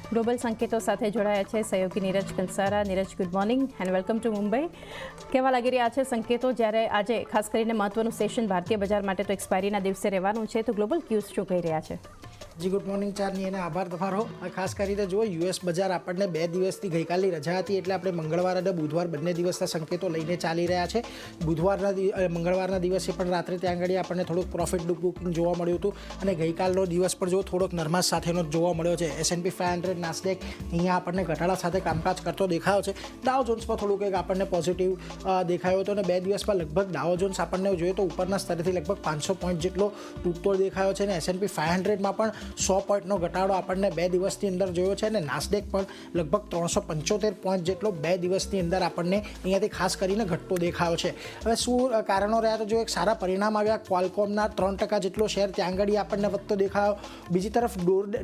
Global સંકેતો સાથે જોડાયા છે સહયોગી Neeraj Kansara. Neeraj, good morning and welcome to Mumbai. કેવા લાગી રહ્યા છે સંકેતો, જ્યારે આજે ખાસ કરીને મહત્વનું સેશન ભારતીય બજાર માટે તો એક્સપાયરીના દિવસે રહેવાનું છે, તો ગ્લોબલ ક્યુઝ શું કહી રહ્યા છે? જી ગુડ મોર્નિંગ ચારની એને આભાર તમારો. ખાસ કરીને જુઓ, યુએસ બજાર આપણને 2 દિવસથી ગઈકાલની રજા હતી એટલે આપણે મંગળવાર અને બુધવાર બંને દિવસના સંકેતો લઈને ચાલી રહ્યા છે. મંગળવારના દિવસે પણ રાત્રે ત્યાં આગળ આપણને થોડુંક પ્રોફિટ બુકિંગ જોવા મળ્યું હતું અને ગઈકાલનો દિવસ પણ જો થોડોક નરમાશ સાથેનો જોવા મળ્યો છે. S&P 500 નાસ્ડેક અહીંયા આપણને ઘટાડા સાથે કામકાજ કરતો દેખાયો છે. ડાઉ જોન્સમાં થોડુંક એક આપણને પોઝિટિવ દેખાયો હતો અને 2 દિવસમાં લગભગ ડાઉ જોન્સ આપણને જોઈએ તો ઉપરના સ્તરેથી લગભગ 500 પોઈન્ટ જેટલો તૂટતો દેખાયો છે અને S&P 500માં પણ 100 પોઈન્ટનો ઘટાડો આપણને 2 દિવસની અંદર જોયો છે અને નાસ્ડેક પણ લગભગ 375 પોઈન્ટ જેટલો 2 દિવસની અંદર આપણને અહીંયાથી ખાસ કરીને ઘટતો દેખાયો છે. હવે શું કારણો રહ્યા? તો જો એક સારા પરિણામ આવ્યા. ક્વાલકોમના 3% જેટલો શેર ત્યાં આગળ આપણને વધતો દેખાયો. બીજી તરફ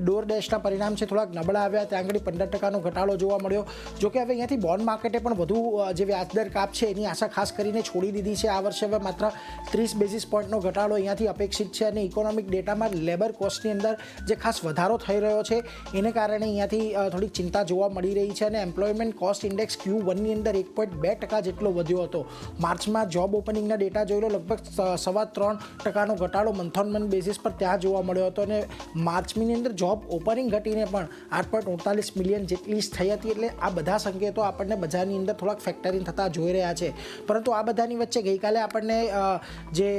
ડોરડેશના પરિણામ છે થોડાક નબળા આવ્યા, ત્યાં આગળ 15%નો ઘટાડો જોવા મળ્યો. જોકે હવે અહીંયાથી બોન્ડ માર્કેટે પણ વધુ જે વ્યાજદર કાપ છે એની આશા ખાસ કરીને છોડી દીધી છે. આ વર્ષે હવે માત્ર 30 બેઝિસ પોઈન્ટનો ઘટાડો અહીંયાથી અપેક્ષિત છે અને ઇકોનોમિક ડેટામાં લેબર કોસ્ટની અંદર જે ખાસ વધારો થઈ રહ્યો છે એને કારણે અહીંયાથી થોડીક ચિંતા જોવા મળી રહી છે અને એમ્પ્લોયમેન્ટ કોસ્ટ ઇન્ડેક્સ Q1ની અંદર 1.2% જેટલો વધ્યો હતો. માર્ચમાં જોબ ઓપનિંગના ડેટા જોઈ લો, લગભગ 3.25%નો ઘટાડો મંથ ઓન મંથ બેઝિસ પર ત્યાં જોવા મળ્યો હતો અને માર્ચની અંદર જોબ ઓપનિંગ ઘટીને પણ 8.48 મિલિયન જેટલી થઈ હતી. એટલે આ બધા સંકેતો આપણને બજારની અંદર થોડાક ફેક્ટરિંગ થતા જોઈ રહ્યા છે. પરંતુ આ બધાની વચ્ચે ગઈકાલે આપણને જે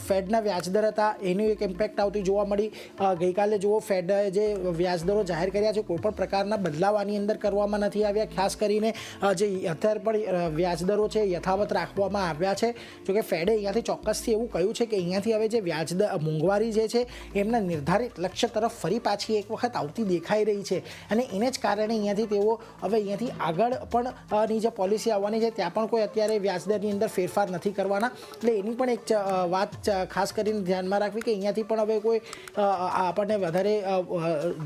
ફેડના વ્યાજદર હતા એનું એક ઇમ્પેક્ટ આવતી જોવા મળી. ગઈકાલે જુઓ, ફેડે જે વ્યાજદરો જાહેર કર્યા છે કોઈપણ પ્રકારના બદલાવ આની અંદર કરવામાં નથી આવ્યા. ખાસ કરીને જે અત્યારે પણ વ્યાજદરો છે યથાવત રાખવામાં આવ્યા છે. જોકે ફેડે અહીંયાથી ચોક્કસથી એવું કહ્યું છે કે અહીંયાથી હવે જે વ્યાજદર મોંઘવારી જે છે એમના નિર્ધારિત લક્ષ્ય તરફ ફરી પાછી એક વખત આવતી દેખાઈ રહી છે અને એને જ કારણે અહીંયાથી તેઓ હવે અહીંયાથી આગળ પણ ની જે પોલિસી આવવાની છે ત્યાં પણ કોઈ અત્યારે વ્યાજદરની અંદર ફેરફાર નથી કરવાના. એટલે એની પણ એક વાત ખાસ કરીને ધ્યાનમાં રાખવી કે અહીંયાથી પણ હવે કોઈ આપણને વધારે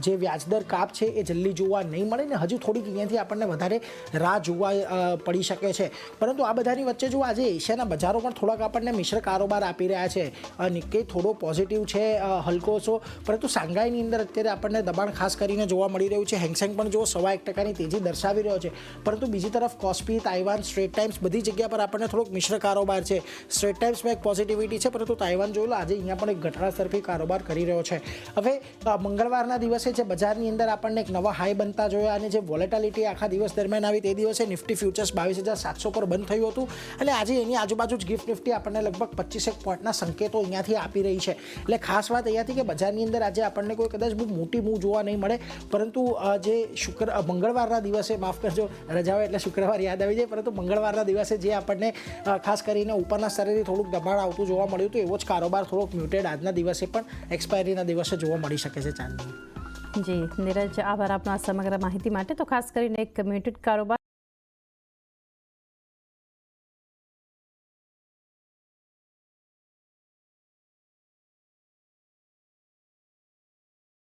જે વ્યાજદર કાપ છે એ જલ્દી જોવા નહીં મળે ને હજુ થોડીક અહીંયાથી આપણને વધારે રાહ જોવા પડી શકે છે. પરંતુ આ બધાની વચ્ચે જો આજે એશિયાના બજારો પણ થોડાક આપણને મિશ્ર કારોબાર આપી રહ્યા છે. નિક્કેઈ થોડો પોઝિટિવ છે, હલકો છો, પરંતુ શાંઘાઈની અંદર અત્યારે આપણને દબાણ ખાસ કરીને જોવા મળી રહ્યું છે. હેંગસેંગ પણ જો 1.25% તેજી દર્શાવી રહ્યો છે. પરંતુ બીજી તરફ કોસ્પી, તાઇવાન, સ્ટ્રેટ ટાઈમ્સ બધી જગ્યા પર આપણને થોડોક મિશ્ર કારોબાર છે. સ્ટ્રેટ ટાઈમ્સમાં એક પોઝિટિવિટી છે, પરંતુ તાઇવાન જોઈ લો આજે અહીંયા પણ એક ઘટાડા તરફી કારોબાર કરી રહ્યો છે. હવે મંગળવારના દિવસે જે બજારની અંદર આપણને એક નવા હાઈ બનતા જોયા અને જે વોલેટિલિટી આખા દિવસ દરમિયાન આવી તે દિવસે નિફ્ટી ફ્યુચર્સ 22,700 પર બંધ થયું હતું અને આજે એની આજુબાજુ જ ગિફ્ટ નિફ્ટી આપણને લગભગ 25 પોઈન્ટના સંકેતો અહીંયાથી આપી રહી છે. એટલે ખાસ વાત અહીંયાથી કે બજારની અંદર આજે આપણને કોઈ કદાચ બહુ મોટી મૂવ જોવા નહીં મળે. પરંતુ જે મંગળવારના દિવસે, માફ કરજો રજાઓ એટલે શુક્રવાર યાદ આવી જાય, પરંતુ મંગળવારના દિવસે જે આપણને ખાસ કરીને ઉપરના સ્તરેથી થોડુંક દબાણ આવતું જોવા મળ્યું હતું એવો જ કારોબાર થોડોક મ્યુટેડ આજના દિવસે પણ એક્સપાયરીના દિવસે જોવા મળી શકે છે. ચાંદની જી નીરજ, આભાર આપના સમગ્ર માહિતી માટે. તો ખાસ કરીને એક મ્યુટેડ કારોબાર